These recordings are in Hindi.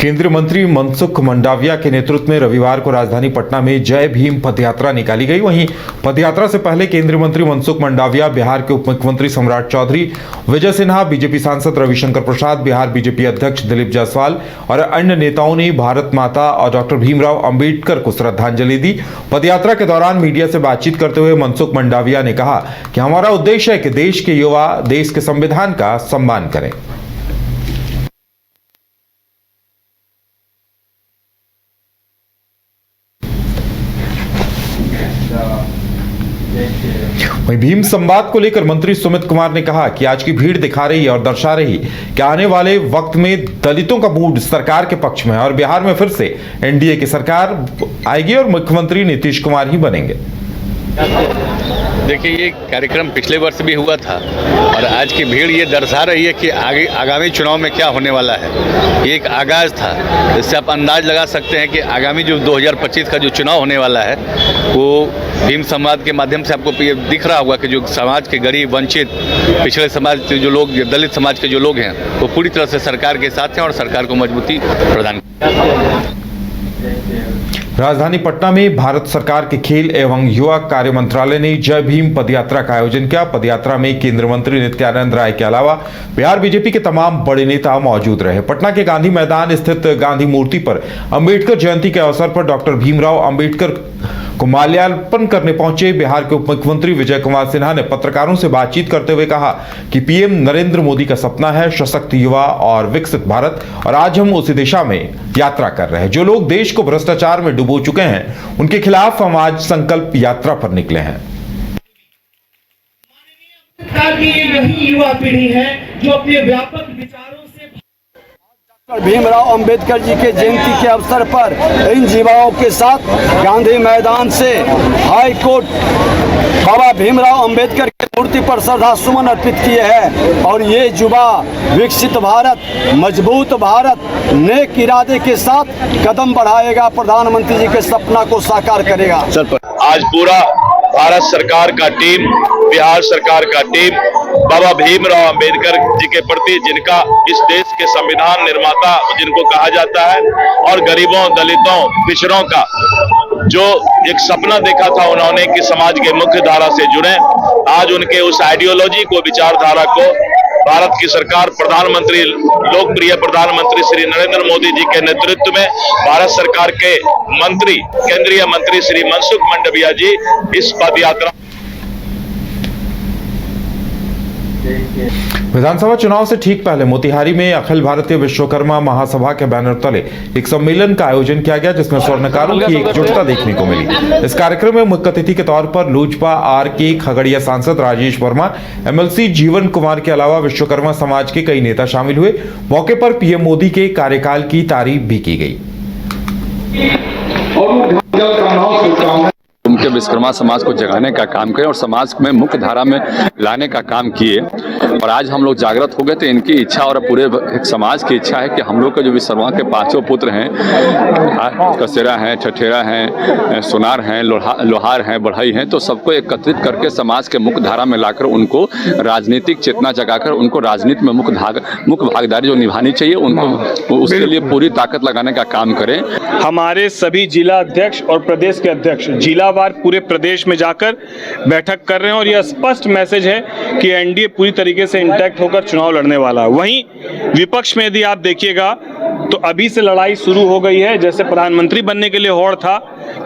केंद्रीय मंत्री मनसुख मंडाविया के नेतृत्व में रविवार को राजधानी पटना में जय भीम पदयात्रा निकाली गई। वहीं पदयात्रा से पहले केंद्रीय मंत्री मनसुख मंडाविया, बिहार के उप मुख्यमंत्री सम्राट चौधरी, विजय सिन्हा, बीजेपी सांसद रविशंकर प्रसाद, बिहार बीजेपी अध्यक्ष दिलीप जायसवाल और अन्य नेताओं ने भारत माता और डॉक्टर भीमराव अंबेडकर को श्रद्धांजलि दी। पदयात्रा के दौरान मीडिया से बातचीत करते हुए मनसुख मंडाविया ने कहा कि हमारा उद्देश्य है कि देश के युवा देश के संविधान का सम्मान करें। वहीं भीम संवाद को लेकर मंत्री सुमित कुमार ने कहा कि आज की भीड़ दिखा रही है और दर्शा रही कि आने वाले वक्त में दलितों का मूड सरकार के पक्ष में है और बिहार में फिर से एनडीए की सरकार आएगी और मुख्यमंत्री नीतीश कुमार ही बनेंगे। देखिए, ये कार्यक्रम पिछले वर्ष भी हुआ था और आज की भीड़ ये दर्शा रही है कि आगे आगामी चुनाव में क्या होने वाला है। ये एक आगाज़ था, इससे आप अंदाज लगा सकते हैं कि आगामी जो 2025 का जो चुनाव होने वाला है वो भीम संवाद के माध्यम से आपको ये दिख रहा होगा कि जो समाज के गरीब, वंचित, पिछड़े समाज के जो लोग, दलित समाज के जो लोग हैं वो पूरी तरह से सरकार के साथ हैं और सरकार को मजबूती प्रदान। राजधानी पटना में भारत सरकार के खेल एवं युवा कार्य मंत्रालय ने जय भीम पदयात्रा का आयोजन किया। पदयात्रा में केंद्रीय मंत्री नित्यानंद राय के अलावा बिहार बीजेपी के तमाम बड़े नेता मौजूद रहे। पटना के गांधी मैदान स्थित गांधी मूर्ति पर अंबेडकर जयंती के अवसर पर डॉक्टर भीमराव अंबेडकर को माल्यार्पण करने पहुंचे बिहार के उप मुख्यमंत्री विजय कुमार सिन्हा ने पत्रकारों से बातचीत करते हुए कहा कि पीएम नरेंद्र मोदी का सपना है सशक्त युवा और विकसित भारत, और आज हम उसी दिशा में यात्रा कर रहे हैं। जो लोग देश को भ्रष्टाचार में डुबो चुके हैं उनके खिलाफ हम आज संकल्प यात्रा पर निकले हैं। यही युवा पीढ़ी है जो अपने व्यापक विचारों से भीमराव अंबेडकर जी के जयंती के अवसर पर इन युवाओं के साथ गांधी मैदान से हाई कोर्ट बाबा भीमराव अंबेडकर की मूर्ति पर श्रद्धा सुमन अर्पित किए हैं। और ये युवा विकसित भारत, मजबूत भारत, नेक इरादे के साथ कदम बढ़ाएगा, प्रधानमंत्री जी के सपना को साकार करेगा। आज पूरा भारत सरकार का टीम, बिहार सरकार का टीम बाबा भीमराव अंबेडकर जी के प्रति, जिनका इस देश के संविधान निर्माता जिनको कहा जाता है, और गरीबों, दलितों, पिछड़ों का जो एक सपना देखा था उन्होंने कि समाज के मुख्य धारा से जुड़े, आज उनके उस आइडियोलॉजी को, विचारधारा को भारत की सरकार, प्रधानमंत्री, लोकप्रिय प्रधानमंत्री श्री नरेंद्र मोदी जी के नेतृत्व में भारत सरकार के मंत्री, केंद्रीय मंत्री श्री मनसुख मंडाविया जी इस पदयात्रा। विधानसभा चुनाव से ठीक पहले मोतिहारी में अखिल भारतीय विश्वकर्मा महासभा के बैनर तले एक सम्मेलन का आयोजन किया गया जिसमें स्वर्णकारों की एकजुटता देखने को मिली। इस कार्यक्रम में मुख्य अतिथि के तौर पर लोजपा आर.के. खगड़िया सांसद राजेश वर्मा, एमएलसी जीवन कुमार के अलावा विश्वकर्मा समाज के कई नेता शामिल हुए। मौके पर पीएम मोदी के कार्यकाल की तारीफ भी की गई। उनके विश्वकर्मा समाज को जगाने का काम करें और समाज में मुख्य धारा में लाने का काम किए। और आज हम लोग जागृत हो गए तो इनकी इच्छा और पूरे एक समाज की इच्छा है कि हम लोग के जो विश्वकर्मा के पांचों पुत्र हैं, कसेरा हैं, ठठेरा हैं, सोनार हैं, लोहार हैं, बढ़ई हैं, तो सबको एकत्रित करके समाज के मुख्य धारा में लाकर उनको राजनीतिक चेतना जगाकर उनको राजनीति में मुख्य भागीदारी जो निभानी चाहिए उनको उसके लिए पूरी ताकत लगाने का काम करें। हमारे सभी जिला अध्यक्ष और प्रदेश के अध्यक्ष जिलावार पूरे प्रदेश में जाकर बैठक कर रहे हैं और यह स्पष्ट मैसेज है कि एनडीए पूरी तरीके से इंटैक्ट होकर चुनाव लड़ने वाला है। वहीं विपक्ष में यदि आप देखिएगा तो अभी से लड़ाई शुरू हो गई है। जैसे प्रधानमंत्री बनने के लिए होड़ था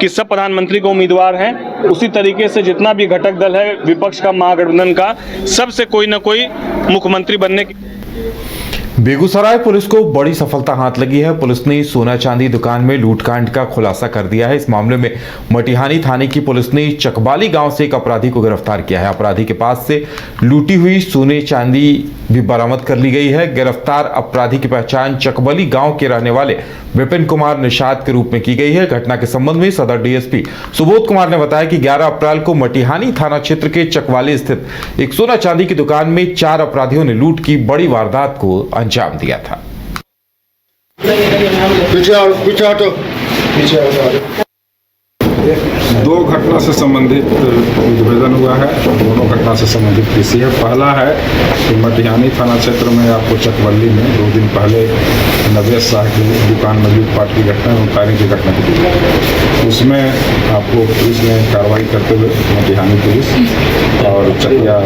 कि सब प्रधानमंत्री को उम्मीदवार हैं, उसी तरीके से जितना भी घटक दल है विपक्ष का, महागठबंधन का, सबसे कोई ना कोई मुख्यमंत्री बनने की। बेगूसराय पुलिस को बड़ी सफलता हाथ लगी है। पुलिस ने सोना चांदी दुकान में लूटकांड का खुलासा कर दिया है। इस मामले में मटिहानी थाने की पुलिस ने चकबाली गांव से एक अपराधी को गिरफ्तार किया है। अपराधी के पास से लूटी हुई सोने चांदी भी बरामद कर ली गई है। गिरफ्तार अपराधी की पहचान चकबली गांव के रहने वाले विपिन कुमार निषाद के रूप में की गई है। घटना के संबंध में सदर डीएसपी सुबोध कुमार ने बताया कि 11 अप्रैल को मटिहानी थाना क्षेत्र के चकवाली स्थित एक सोना चांदी की दुकान में 4 अपराधियों ने लूट की बड़ी वारदात को अंजाम दिया था। पीछे दो घटना से संबंधित निवेदन हुआ है। दोनों घटना से संबंधित कृषि है। पहला है कि मटिहानी थाना क्षेत्र में आपको चकबल्ली में 2 दिन पहले नवेश शाह की दुकान में लूटपाट की घटना एवं फायरिंग की घटना घटी। उसमें आपको पुलिस ने कार्रवाई करते हुए मटिहानी पुलिस और चकिया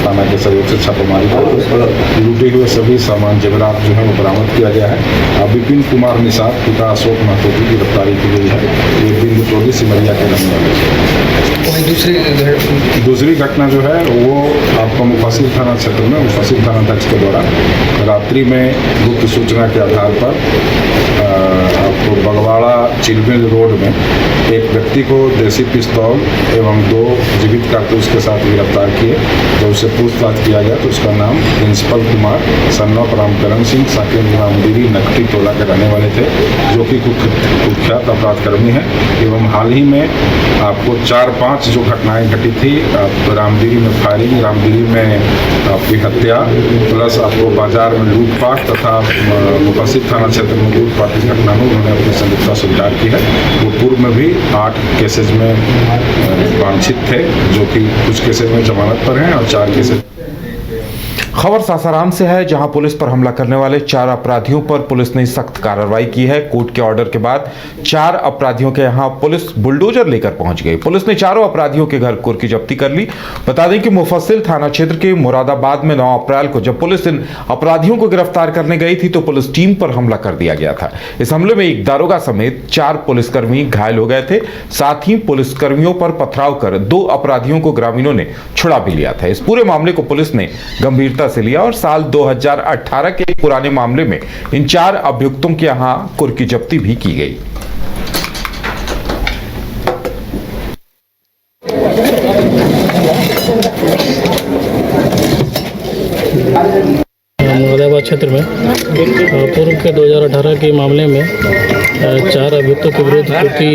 थाना के सहयोग से छापेमारी कर लूटे हुए सभी सामान जेवरात जो है वो बरामद किया गया है। अब विपिन कुमार निषाद पिता अशोक महतो की गिरफ्तारी की गई है। ये बिंदु टोली सिमरिया के रहने वाले हैं। दूसरी घटना जो है वो आपको मुफस्सिल थाना क्षेत्र में मुफस्सिल थानाध्यक्ष के द्वारा रात्रि में गुप्त सूचना के आधार पर आपको बगवाड़ा चिलमिल रोड में एक व्यक्ति को देसी पिस्तौल एवं 2 जीवित कारतूस के साथ गिरफ्तार किए। जब उससे पूछताछ किया गया तो उसका नाम प्रिंसिपल कुमार सन्नौप रामकरण सिंह साकेत रामगिरी नकटी टोला के रहने वाले थे, जो कि कुख्यात अपराधकर्मी हैं। एवं हाल ही में आपको 4-5 जो घटनाएं घटी थी, रामगिरी में फायरिंग, रामगिरी में आपकी हत्या, प्लस आपको बाजार में लूटपाट तथा मुफस्सिल थाना क्षेत्र में लूटपाट की घटना में उन्होंने अपनी संलिप्तता स्वीकार की है। वो पूर्व में भी 8 केसेज में वांछित थे, जो कि कुछ केसेज में जमानत पर हैं और 4 केसेज। खबर सासाराम से है, जहां पुलिस पर हमला करने वाले 4 अपराधियों पर पुलिस ने सख्त कार्रवाई की है। कोर्ट के ऑर्डर के बाद 4 अपराधियों के यहां पुलिस बुलडोजर लेकर पहुंच गई। पुलिस ने चारों अपराधियों के घर कुर्की जब्ती कर ली। बता दें कि मुफस्सिल थाना क्षेत्र के मुरादाबाद में 9 अप्रैल को जब पुलिस इन अपराधियों को गिरफ्तार करने गई थी तो पुलिस टीम पर हमला कर दिया गया था। इस हमले में एक दारोगा समेत 4 पुलिसकर्मी घायल हो गए थे। साथ ही पुलिसकर्मियों पर पथराव कर 2 अपराधियों को ग्रामीणों ने छुड़ा भी लिया था। इस पूरे मामले को पुलिस ने गंभीरता से लिया और साल 2018 के एक पुराने मामले में इन 4 अभियुक्तों के यहां कुर्की जब्ती भी की गई। मुरादाबाद क्षेत्र में पूर्व के 2018 के मामले में 4 अभियुक्तों के विरुद्ध कुर्की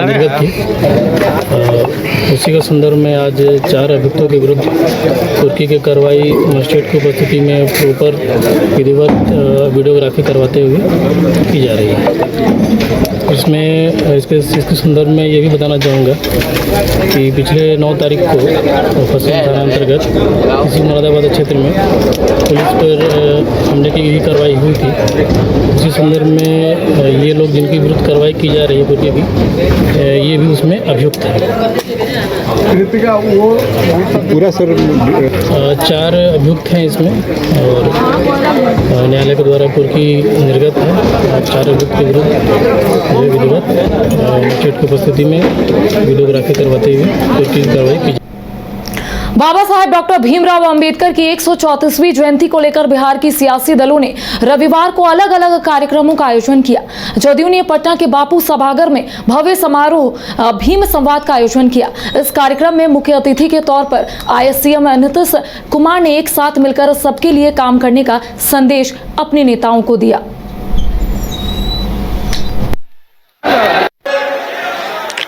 निर्गत थी। उसी के संदर्भ में आज 4 अभियुक्तों के विरुद्ध कुर्की की कार्रवाई मजिस्ट्रेट की उपस्थिति में ऊपर विधिवत वीडियोग्राफी करवाते हुए की जा रही है। इसमें इसके संदर्भ में ये भी बताना चाहूँगा कि पिछले 9 तारीख को मुफस्सिल थाना अंतर्गत इसी मुरादाबाद क्षेत्र में पुलिस पर हमले की कार्रवाई हुई थी। उसी संदर्भ में ये लोग जिनके विरुद्ध कार्रवाई की जा रही है कुर्की की, ये भी उसमें अभियुक्त है। पूरा सर 4 अभियुक्त हैं इसमें और न्यायालय के द्वारा कुर्की निर्गत है। 4 अभियुक्त के विरुद्ध विधिवत मजिस्ट्रेट की उपस्थिति में वीडियोग्राफी करवाते हुए कुर्की की कार्रवाई की। बाबा साहेब डॉक्टर भीमराव अंबेडकर की 134वीं जयंती को लेकर बिहार की सियासी दलों ने रविवार को अलग अलग कार्यक्रमों का आयोजन किया। जदयू ने पटना के बापू सभागार में भव्य समारोह भीम संवाद का आयोजन किया। इस कार्यक्रम में मुख्य अतिथि के तौर पर आए सीएम नीतीश कुमार ने एक साथ मिलकर सबके लिए काम करने का संदेश अपने नेताओं को दिया।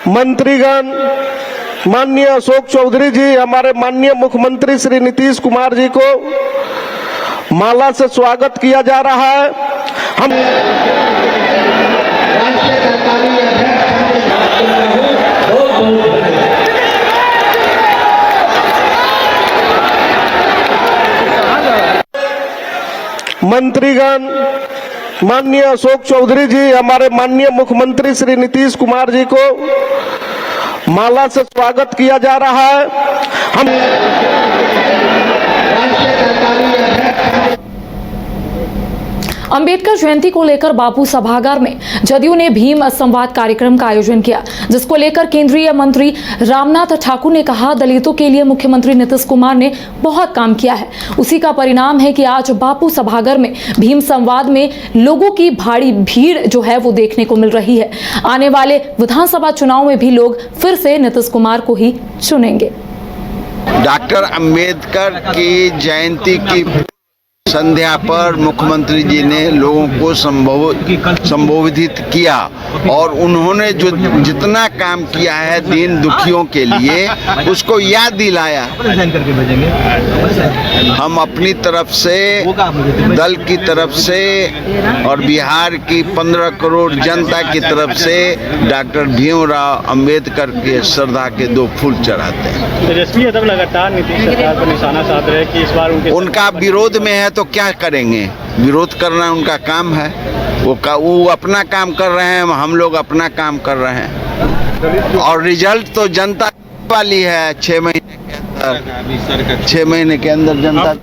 मंत्रीगण, माननीय अशोक चौधरी जी, हमारे माननीय मुख्यमंत्री श्री नीतीश कुमार जी को माला से स्वागत किया जा रहा है। हम मंत्रीगण, माननीय अशोक चौधरी जी, हमारे माननीय मुख्यमंत्री श्री नीतीश कुमार जी को माला से स्वागत किया जा रहा है। हम अंबेडकर जयंती को लेकर बापू सभागार में जदयू ने भीम संवाद कार्यक्रम का आयोजन किया, जिसको लेकर केंद्रीय मंत्री रामनाथ ठाकुर ने कहा, दलितों के लिए मुख्यमंत्री नीतीश कुमार ने बहुत काम किया है। उसी का परिणाम है कि आज बापू सभागार में भीम संवाद में लोगों की भारी भीड़ जो है वो देखने को मिल रही है। आने वाले विधानसभा चुनाव में भी लोग फिर से नीतीश कुमार को ही चुनेंगे। डॉक्टर अंबेडकर की जयंती की संध्या पर मुख्यमंत्री जी ने लोगों को संबोधित किया और उन्होंने जो जितना काम किया है दीन दुखियों के लिए उसको याद दिलाया। हम अपनी तरफ से, दल की तरफ से और बिहार की 15 करोड़ जनता की तरफ से डॉक्टर भीमराव अंबेडकर के श्रद्धा के 2 फूल चढ़ाते हैं। तेजस्वी यादव लगातार नीतीश सरकार पर निशाना साध रहे हैं कि इस बार उनका विरोध में है तो क्या करेंगे? विरोध करना उनका काम है। वो अपना काम कर रहे हैं, हम लोग अपना काम कर रहे हैं और रिजल्ट तो जनता वाली है। 6 महीने के अंदर जनता।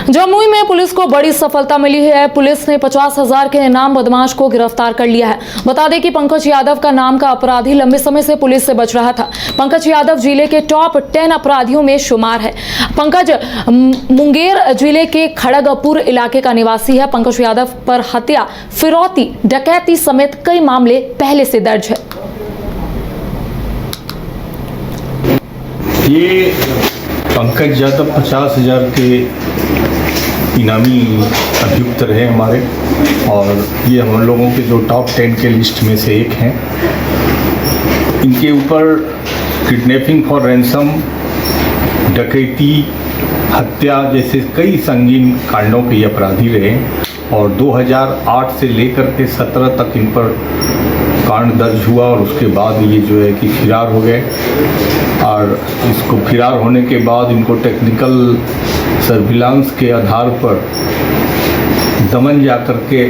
जमुई में पुलिस को बड़ी सफलता मिली है। पुलिस ने 50,000 के इनाम बदमाश को गिरफ्तार कर लिया है। बता दें कि पंकज यादव का नाम का अपराधी लंबे समय से पुलिस से बच रहा था। पंकज यादव जिले के टॉप 10 अपराधियों में शुमार है। पंकज मुंगेर जिले के खड़गपुर इलाके का निवासी है। पंकज यादव पर हत्या, फिरौती, डकैती समेत कई मामले पहले से दर्ज है। ये पंकज यादव 50,000 के इनामी अभियुक्त रहे हमारे और ये हम लोगों के जो टॉप 10 के लिस्ट में से एक हैं। इनके ऊपर किडनैपिंग फॉर रैंसम, डकैती, हत्या जैसे कई संगीन कांडों के अपराधी रहे और 2008 से लेकर के 17 तक इन पर कांड दर्ज हुआ और उसके बाद ये जो है कि फरार हो गए और इसको फरार होने के बाद इनको टेक्निकल सर्विलांस के आधार पर दमन जा कर के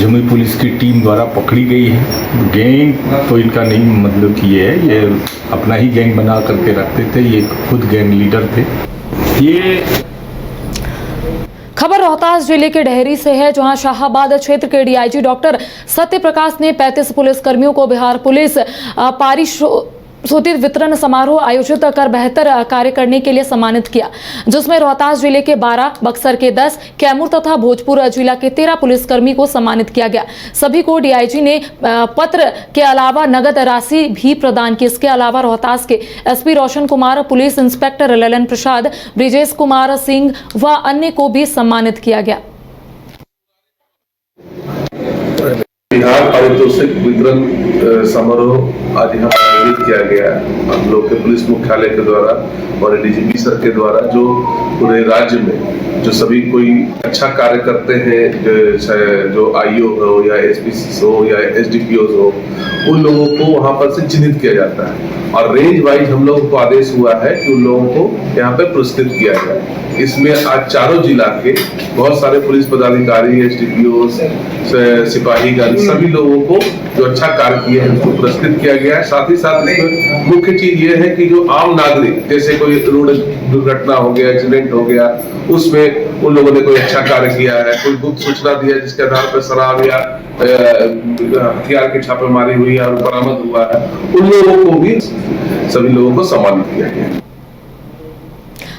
जमुई पुलिस की टीम द्वारा पकड़ी गई है। गैंग तो इनका नहीं, मतलब कि ये अपना ही गैंग बना करके रखते थे। ये खुद गैंग लीडर थे। ये खबर रोहतास जिले के डेहरी से है, जहां शाहाबाद क्षेत्र के डीआईजी डॉक्टर सत्यप्रकाश ने 35 पुलिसकर्मियों को बिहार पुलिस पारितोषिक वितरण समारोह आयोजित कर बेहतर कार्य करने के लिए सम्मानित किया, जिसमें रोहतास जिले के 12, बक्सर के 10, कैमूर तथा भोजपुर जिला के 13 पुलिसकर्मी को सम्मानित किया गया। सभी को डीआईजी ने पत्र के अलावा नगद राशि भी प्रदान की। इसके अलावा रोहतास के SP Roshan Kumar, police inspector Lalan प्रसाद, ब्रिजेश कुमार सिंह व अन्य को भी सम्मानित किया गया। बिहार पारितोषिक वितरण समारोह आज यहाँ आयोजित किया गया हम लोग के पुलिस मुख्यालय के द्वारा और डीजीपी सर के द्वारा, जो पूरे राज्य में जो सभी कोई अच्छा कार्य करते हैं, जो आईओ हो या एसपीसी हो या एसडीपीओ हो, उन लोगों को वहां पर से चिन्हित किया जाता है और रेंज वाइज हम लोगों को आदेश हुआ है कि उन लोगों को यहाँ पे पुरस्कृत किया जाए। इसमें आज चारों जिला के बहुत सारे पुलिस पदाधिकारी, एसडीपीओ, सिपाहीगण, सभी लोगों को जो अच्छा कार्य किए हैं उसको पुरस्कृत किया गया है। साथ ही साथ मुख्य चीज ये है कि जो आम नागरिक, जैसे कोई रोड दुर्घटना हो गया, एक्सीडेंट हो गया, उसमें उन लोगों ने कोई अच्छा कार्य किया है, कोई गुप्त सूचना दिया जिसके आधार पर शराब या हथियार की छापेमारी हुई और बरामद हुआ है, उन लोगों को भी, सभी लोगों को सम्मानित किया गया।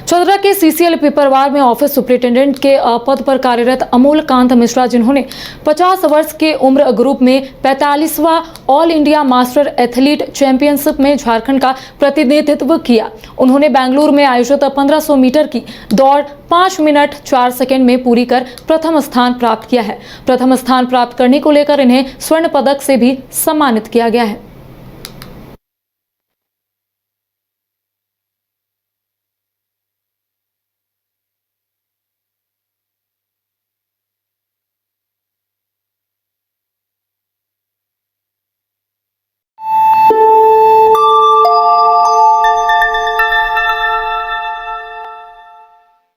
चतरा के सीसीएल पिपरवार में ऑफिस सुपरिटेंडेंट के पद पर कार्यरत अमोल कांत मिश्रा, जिन्होंने 50 वर्ष के उम्र ग्रुप में 45वां all India master athlete championship में झारखंड का प्रतिनिधित्व किया। उन्होंने बेंगलुरु में आयोजित 1500 मीटर की दौड़ 5 मिनट 4 सेकंड में पूरी कर प्रथम स्थान प्राप्त किया है। प्रथम स्थान प्राप्त करने को लेकर इन्हें स्वर्ण पदक से भी सम्मानित किया गया है।